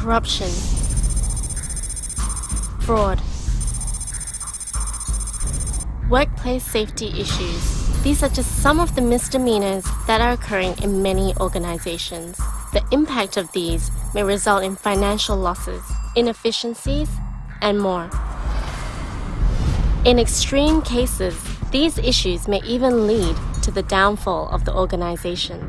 corruption, fraud, workplace safety issues. These are just some of the misdemeanors that are occurring in many organizations. The impact of these may result in financial losses, inefficiencies, and more. In extreme cases, these issues may even lead to the downfall of the organization.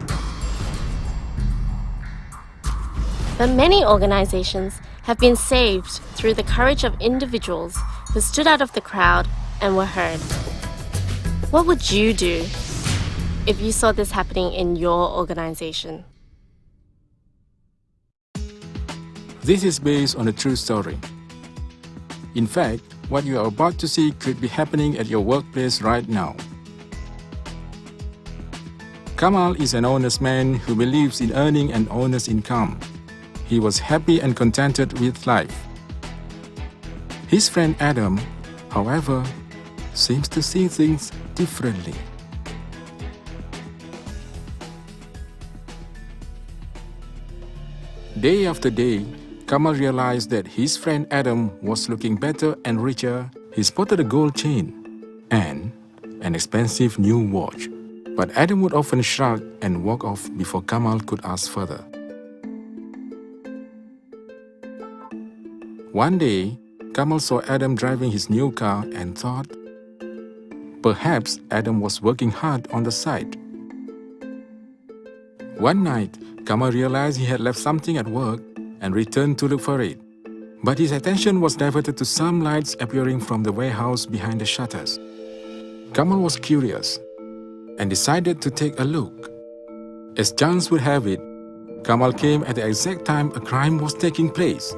But many organizations have been saved through the courage of individuals who stood out of the crowd and were heard. What would you do if you saw this happening in your organization? This is based on a true story. In fact, what you are about to see could be happening at your workplace right now. Kamal is an honest man who believes in earning an honest income. He was happy and contented with life. His friend Adam, however, seems to see things differently. Day after day, Kamal realized that his friend Adam was looking better and richer. He spotted a gold chain and an expensive new watch. But Adam would often shrug and walk off before Kamal could ask further. One day, Kamal saw Adam driving his new car and thought, perhaps Adam was working hard on the side. One night, Kamal realized he had left something at work and returned to look for it. But his attention was diverted to some lights appearing from the warehouse behind the shutters. Kamal was curious and decided to take a look. As chance would have it, Kamal came at the exact time a crime was taking place.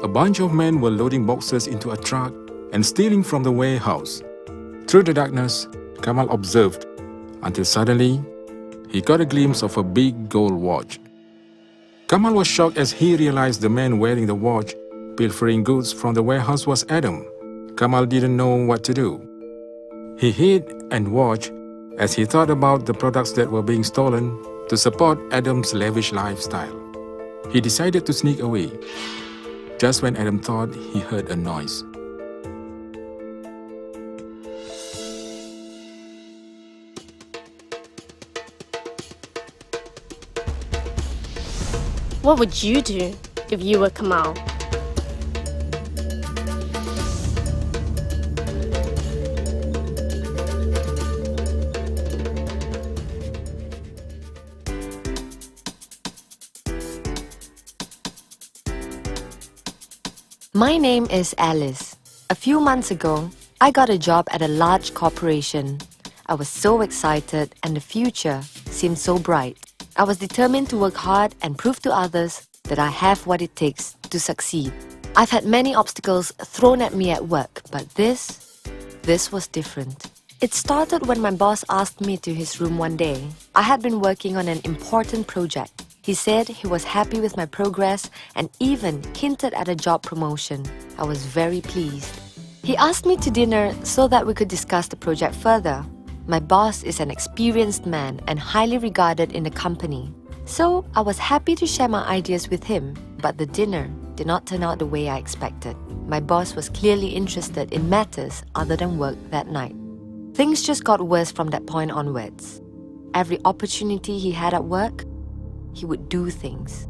A bunch of men were loading boxes into a truck and stealing from the warehouse. Through the darkness, Kamal observed until suddenly he got a glimpse of a big gold watch. Kamal was shocked as he realized the man wearing the watch pilfering goods from the warehouse was Adam. Kamal didn't know what to do. He hid and watched as he thought about the products that were being stolen to support Adam's lavish lifestyle. He decided to sneak away. Just when Adam thought he heard a noise. What would you do if you were Kamal? My name is Alice. A few months ago, I got a job at a large corporation. I was so excited and the future seemed so bright. I was determined to work hard and prove to others that I have what it takes to succeed. I've had many obstacles thrown at me at work, but this was different. It started when my boss asked me to his room one day. I had been working on an important project. He said he was happy with my progress and even hinted at a job promotion. I was very pleased. He asked me to dinner so that we could discuss the project further. My boss is an experienced man and highly regarded in the company. So I was happy to share my ideas with him, but the dinner did not turn out the way I expected. My boss was clearly interested in matters other than work that night. Things just got worse from that point onwards. Every opportunity he had at work, he would do things.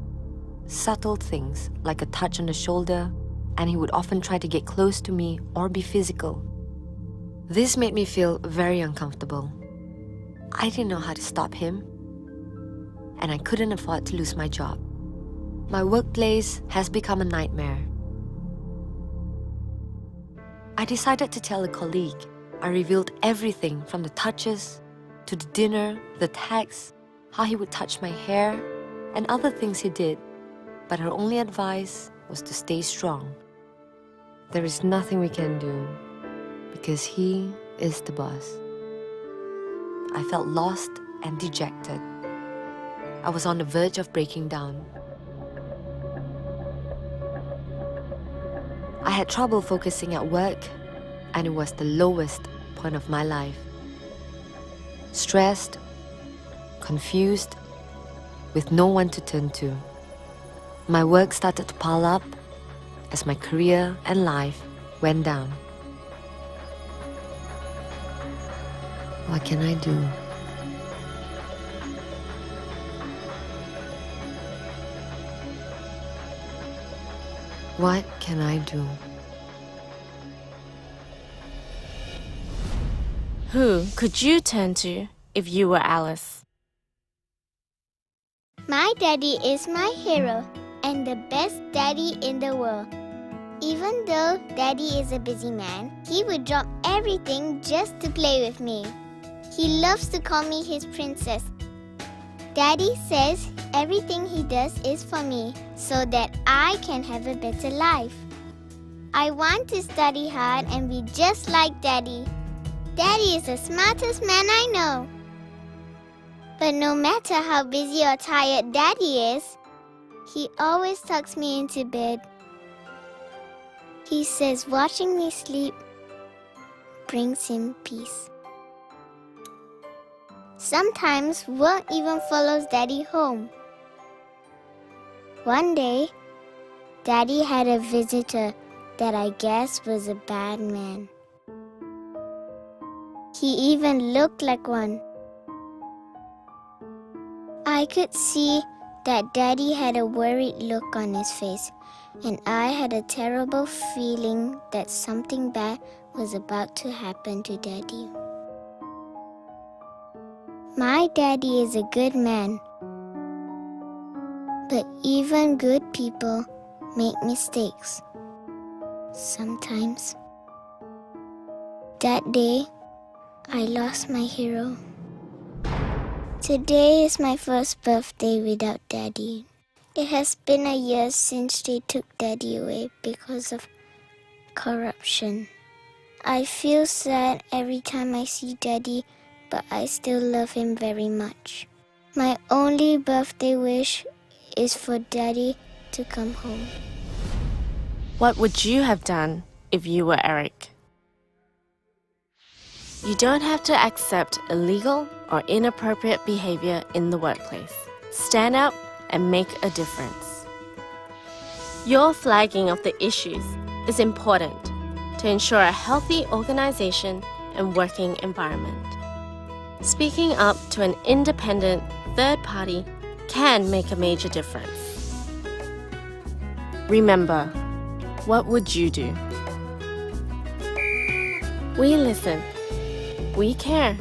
Subtle things like a touch on the shoulder, and he would often try to get close to me or be physical. This made me feel very uncomfortable. I didn't know how to stop him, and I couldn't afford to lose my job. My workplace has become a nightmare. I decided to tell a colleague. I revealed everything from the touches to the dinner, the texts, how he would touch my hair, and other things he did. But her only advice was to stay strong. There is nothing we can do because he is the boss. I felt lost and dejected. I was on the verge of breaking down. I had trouble focusing at work, and it was the lowest point of my life. Stressed, confused, with no one to turn to. My work started to pile up as my career and life went down. What can I do? What can I do? Who could you turn to if you were Alice? My daddy is my hero and the best daddy in the world. Even though daddy is a busy man, he would drop everything just to play with me. He loves to call me his princess. Daddy says everything he does is for me so that I can have a better life. I want to study hard and be just like Daddy. Daddy is the smartest man I know. But no matter how busy or tired Daddy is, he always tucks me into bed. He says watching me sleep brings him peace. Sometimes work even follows Daddy home. One day, Daddy had a visitor that I guess was a bad man. He even looked like one. I could see that Daddy had a worried look on his face, and I had a terrible feeling that something bad was about to happen to Daddy. My daddy is a good man, but even good people make mistakes. Sometimes. That day, I lost my hero. Today is my first birthday without Daddy. It has been a year since they took Daddy away because of corruption. I feel sad every time I see Daddy, but I still love him very much. My only birthday wish is for Daddy to come home. What would you have done if you were Eric? You don't have to accept illegal or inappropriate behavior in the workplace. Stand up and make a difference. Your flagging of the issues is important to ensure a healthy organization and working environment. Speaking up to an independent third party can make a major difference. Remember, what would you do? We listen. We care.